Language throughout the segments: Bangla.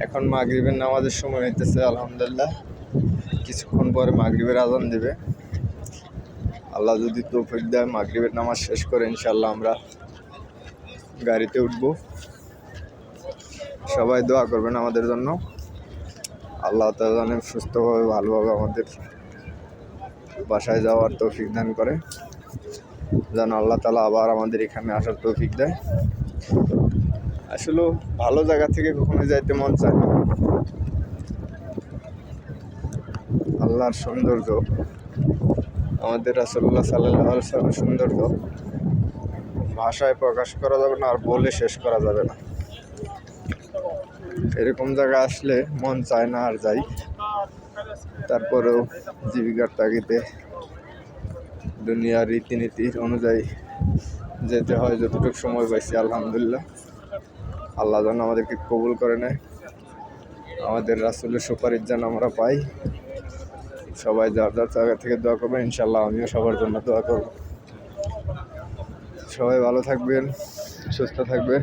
এখন মাগরিবের নামাজের সময় হইতেছে। আলহামদুলিল্লাহ কিছুক্ষণ পরে মাগরিবের আজান দিবে। আল্লাহ যদি তৌফিক দেয় মাগরিবের নামাজ শেষ করে ইনশাআল্লাহ আমরা গাড়িতে উঠব। সবাই দোয়া করবেন আমাদের জন্য, আল্লাহ তাআলা যেন সুস্থভাবে ভালোভাবে আমাদের বাসায় যাওয়ার তৌফিক দান করে, যেন আল্লাহ তাআলা আবার আমাদের এখানে আসার তৌফিক দেয়। আসলে ভালো জায়গা থেকে কখনো যাইতে মন চায় না। আল্লাহর সৌন্দর্য, আমাদের রাসূলুল্লাহ সাল্লাল্লাহু আলাইহি ওয়াসাল্লামের সৌন্দর্য ভাষায় প্রকাশ করা যাবে না, আর বলে শেষ করা যাবে না। এরকম জায়গা আসলে মন চায় না আর যাই। তারপরেও জীবিকার তাগিদে দুনিয়ার রীতিনীতির অনুযায়ী যেতে হয়। যতটুকু সময় পাইছি আলহামদুলিল্লাহ, আল্লাহ যেন আমাদেরকে কবুল করে নেয়, আমাদের রাসূলের সুপারিশ যেন আমরা পাই। সবাই যার যার জায়গা থেকে দোয়া করবেন, ইনশাআল্লাহ আমিও সবার জন্য দোয়া করব। সবাই ভালো থাকবেন, সুস্থ থাকবেন।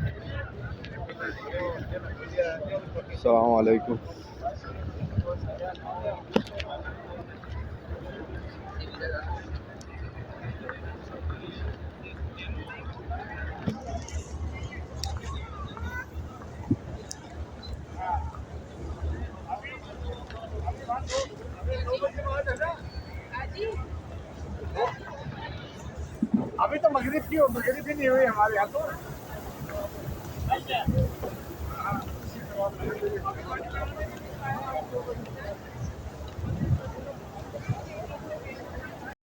আসসালামু আলাইকুম। अभी तो मगरिब भी नहीं हुई हमारे यहाँ तो।